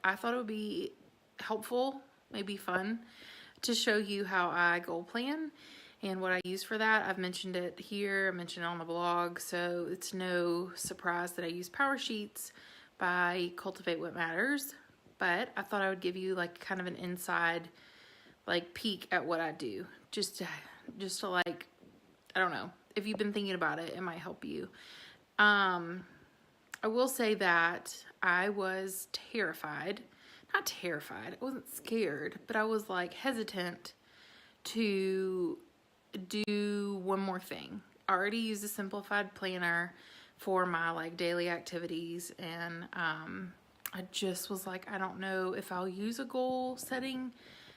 I thought it would be helpful, maybe fun, to show you how I goal plan and what I use for that. I've mentioned it here, I mentioned it on the blog, so it's no surprise that I use Power Sheets by Cultivate What Matters, but I thought I would give you like kind of an inside like peek at what I do, just to like, I don't know, if you've been thinking about it, it might help you. I will say that I was terrified, not terrified, I wasn't scared, but I was like hesitant to do one more thing. I already use a simplified planner for my like daily activities, and I just was like, I don't know if I'll use a goal setting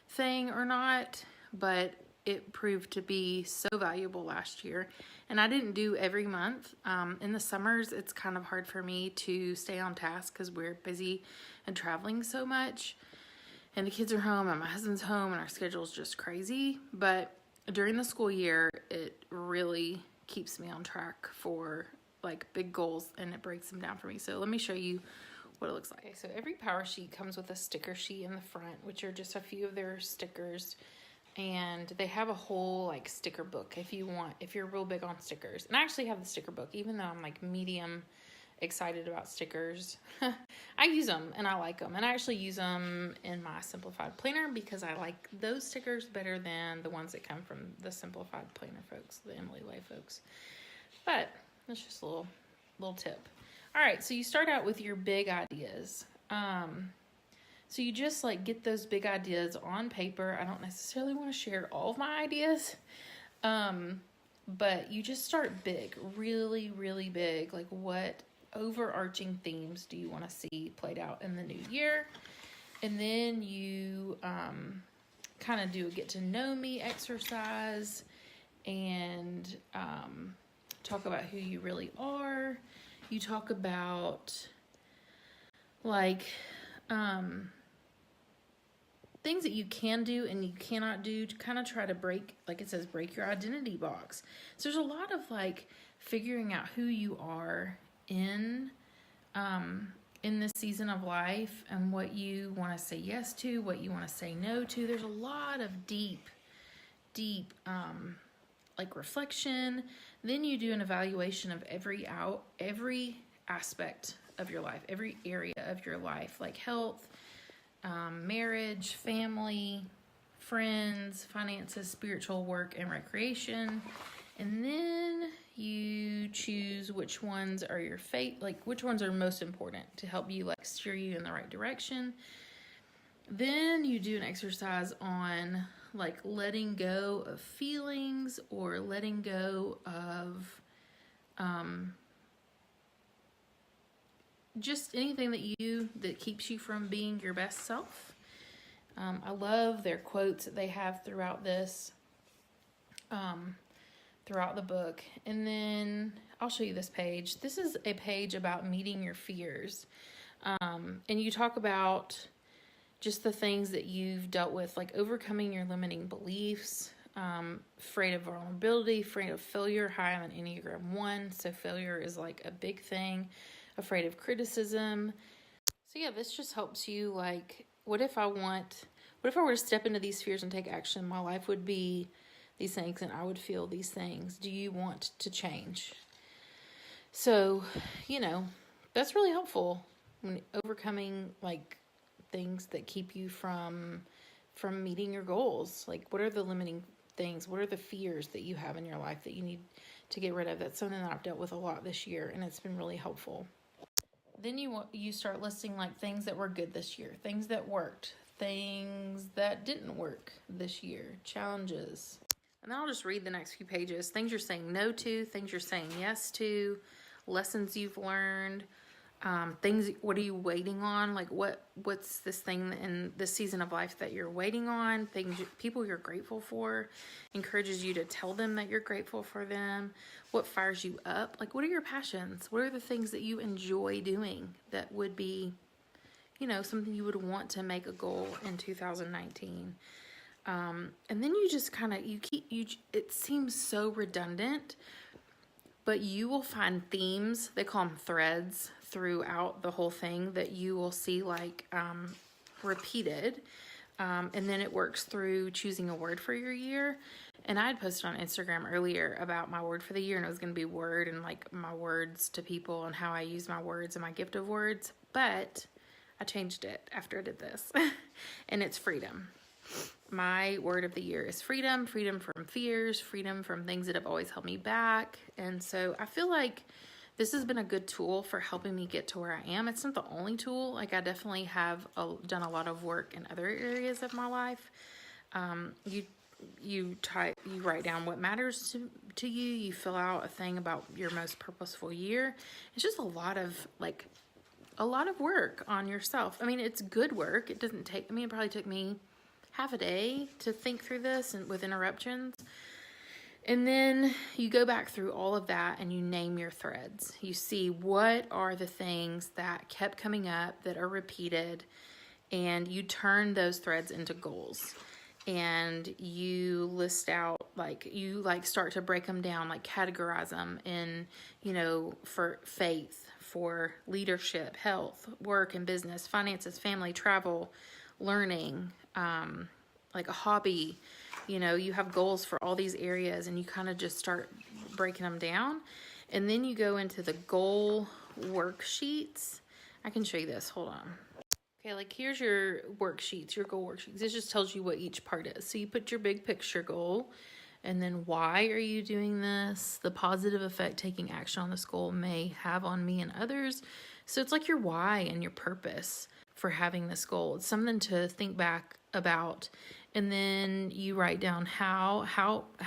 thing or not, but it proved to be so valuable last year. And I didn't do every month. In the summers, it's kind of hard for me to stay on task because we're busy and traveling so much, and the kids are home and my husband's home and our schedule is just crazy. But during the school year, it really keeps me on track for like big goals, and it breaks them down for me. So let me show you what it looks like. Okay, so every Power Sheet comes with a sticker sheet in the front, which are just a few of their stickers. And they have a whole like sticker book if you're real big on stickers. And I actually have the sticker book, even though I'm like medium excited about stickers. I use them and I like them. And I actually use them in my simplified planner because I like those stickers better than the ones that come from the simplified planner folks, the Emily Way folks. But that's just a little tip. All right, so you start out with your big ideas. So you just like get those big ideas on paper. I don't necessarily want to share all of my ideas, but you just start big, really, really big. Like, what overarching themes do you want to see played out in the new year? And then you kind of do a get to know me exercise and talk about who you really are. You talk about like things that you can do and you cannot do, to kind of try to break, like it says, break your identity box. So there's a lot of like figuring out who you are in this season of life, and what you want to say yes to, what you want to say no to. There's a lot of deep like reflection. Then you do an evaluation of every aspect of your life, every area of your life, like health, marriage, family, friends, finances, spiritual, work, and recreation. And then you choose which ones are your which ones are most important to help you like steer you in the right direction. Then you do an exercise on like letting go of feelings, or letting go of just anything that keeps you from being your best self. I love their quotes that they have throughout this, throughout the book. And then I'll show you this page. This is a page about meeting your fears. And you talk about just the things that you've dealt with, like overcoming your limiting beliefs, afraid of vulnerability, afraid of failure. Hi, I'm an Enneagram 1, so failure is like a big thing. Afraid of criticism. So yeah, this just helps you like, what if I were to step into these fears and take action? My life would be these things and I would feel these things. Do you want to change? So, that's really helpful when overcoming like things that keep you from meeting your goals. Like, what are the limiting things? What are the fears that you have in your life that you need to get rid of? That's something that I've dealt with a lot this year, and it's been really helpful. Then you start listing like things that were good this year, things that worked, things that didn't work this year, challenges. And then I'll just read the next few pages. Things you're saying no to, things you're saying yes to, lessons you've learned, things, what are you waiting on? Like what's this thing in this season of life that you're waiting on? People you're grateful for, encourages you to tell them that you're grateful for them. What fires you up? Like, what are your passions? What are the things that you enjoy doing that would be, something you would want to make a goal in 2019? And then you just kind of, it seems so redundant, but you will find themes, they call them threads, throughout the whole thing that you will see like repeated. And then it works through choosing a word for your year. And I had posted on Instagram earlier about my word for the year, and it was going to be word and like my words to people and how I use my words and my gift of words. But I changed it after I did this. And it's freedom. My word of the year is freedom. Freedom from fears, freedom from things that have always held me back. And so I feel like this has been a good tool for helping me get to where I am. It's not the only tool. Like, I definitely have done a lot of work in other areas of my life. You write down what matters to you. You fill out a thing about your most purposeful year. It's just a lot of work on yourself. I mean, it's good work. It doesn't take, it probably took me half a day to think through this and with interruptions. And then you go back through all of that and you name your threads. You see what are the things that kept coming up that are repeated, and you turn those threads into goals. And you list out, you start to break them down, like categorize them in, for faith, for leadership, health, work and business, finances, family, travel, learning, like a hobby. You have goals for all these areas, and you kind of just start breaking them down. And then you go into the goal worksheets. I can show you this. Hold on. Okay, like here's your worksheets, your goal worksheets. It just tells you what each part is. So you put your big picture goal, and then why are you doing this? The positive effect taking action on this goal may have on me and others. So it's like your why and your purpose for having this goal. It's something to think back about. And then you write down how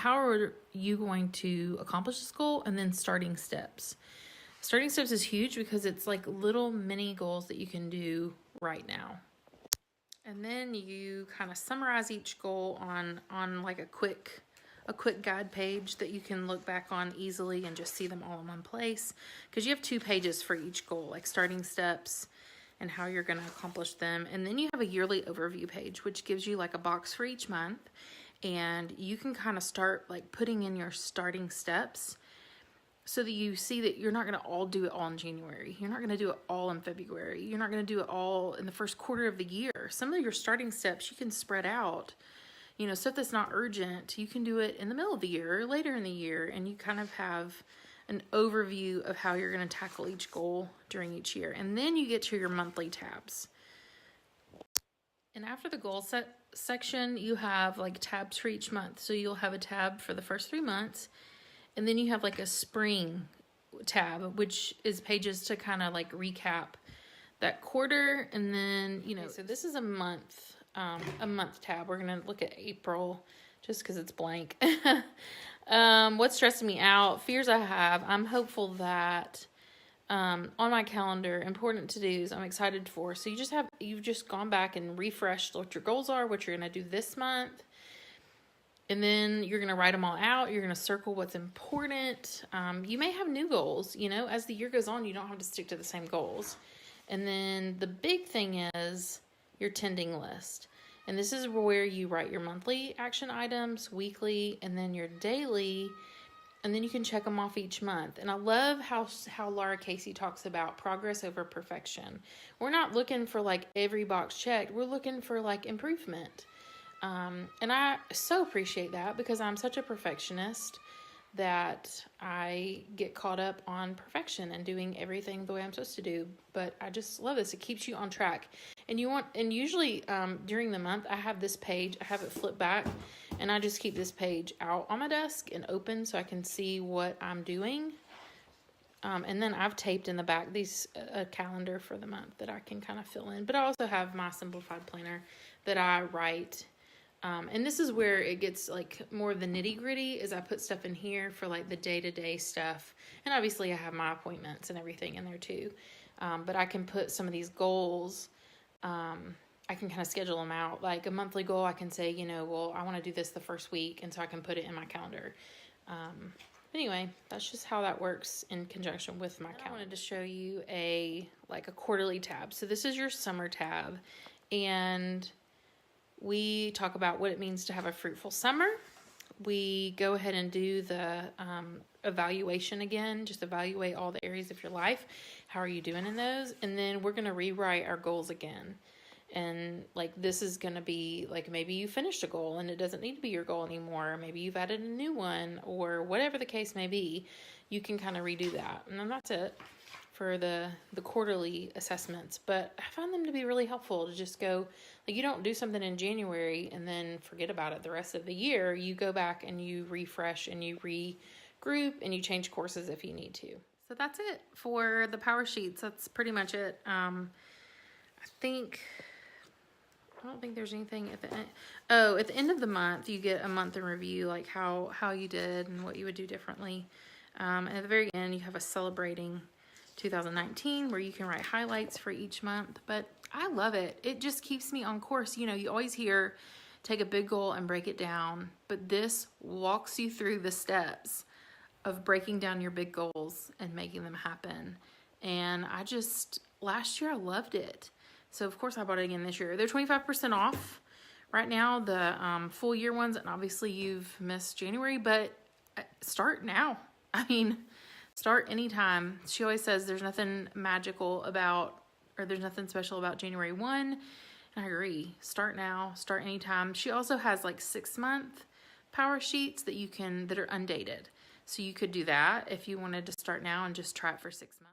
are you going to accomplish this goal, and then starting steps. Starting steps is huge because it's like little mini goals that you can do right now. And then you kind of summarize each goal on like a quick guide page that you can look back on easily and just see them all in one place, because you have 2 pages for each goal, like starting steps and how you're going to accomplish them. And then you have a yearly overview page, which gives you like a box for each month, and you can kind of start like putting in your starting steps so that you see that you're not going to do it all in January. You're not going to do it all in February. You're not going to do it all in the first quarter of the year. Some of your starting steps you can spread out. Stuff that's not urgent, you can do it in the middle of the year or later in the year, and you kind of have an overview of how you're going to tackle each goal during each year. And then you get to your monthly tabs. And after the goal section, you have like tabs for each month. So you'll have a tab for the first 3 months, and then you have like a spring tab, which is pages to kind of like recap that quarter. And then, so this is a month tab. We're going to look at April just because it's blank. What's stressing me out? Fears I have. I'm hopeful that on my calendar, important to-dos I'm excited for. So you've just gone back and refreshed what your goals are, what you're going to do this month. And then you're going to write them all out. You're going to circle what's important. You may have new goals. As the year goes on, you don't have to stick to the same goals. And then the big thing is your tending list. And this is where you write your monthly action items, weekly, and then your daily. And then you can check them off each month. And I love how Laura Casey talks about progress over perfection. We're not looking for like every box checked. We're looking for like improvement. And I so appreciate that, because I'm such a perfectionist that I get caught up on perfection and doing everything the way I'm supposed to do. But I just love this. It keeps you on track. And usually during the month, I have this page, I have it flipped back, and I just keep this page out on my desk and open so I can see what I'm doing. And then I've taped in the back a calendar for the month that I can kind of fill in. But I also have my simplified planner that I write. And this is where it gets like more of the nitty gritty, is I put stuff in here for like the day-to-day stuff. And obviously I have my appointments and everything in there too. But I can put some of these goals, I can kind of schedule them out. Like a monthly goal, I can say, well, I want to do this the first week. And so I can put it in my calendar. Anyway, that's just how that works in conjunction with my calendar. I wanted to show you a quarterly tab. So this is your summer tab. And we talk about what it means to have a fruitful summer. We go ahead and do the evaluation again. Just evaluate all the areas of your life. How are you doing in those? And then we're going to rewrite our goals again. And like, this is going to be like, maybe you finished a goal and it doesn't need to be your goal anymore. Maybe you've added a new one, or whatever the case may be. You can kind of redo that. And then that's it for the quarterly assessments. But I found them to be really helpful to just go, like, you don't do something in January and then forget about it the rest of the year. You go back and you refresh and you regroup and you change courses if you need to. So that's it for the power sheets. That's pretty much it. I don't think there's anything at the end. Oh, at the end of the month, you get a month in review, like how you did and what you would do differently. And at the very end, you have a celebrating 2019 where you can write highlights for each month. But I love it. It just keeps me on course. You know, you always hear take a big goal and break it down, but this walks you through the steps of breaking down your big goals and making them happen. And last year I loved it. So of course I bought it again this year. They're 25% off right now, the full year ones. And obviously you've missed January, but start now. I mean, start anytime. She always says there's nothing magical about, or there's nothing special about January 1. And I agree. Start now, start anytime. She also has like 6-month power sheets that are undated. So you could do that if you wanted to start now and just try it for 6 months.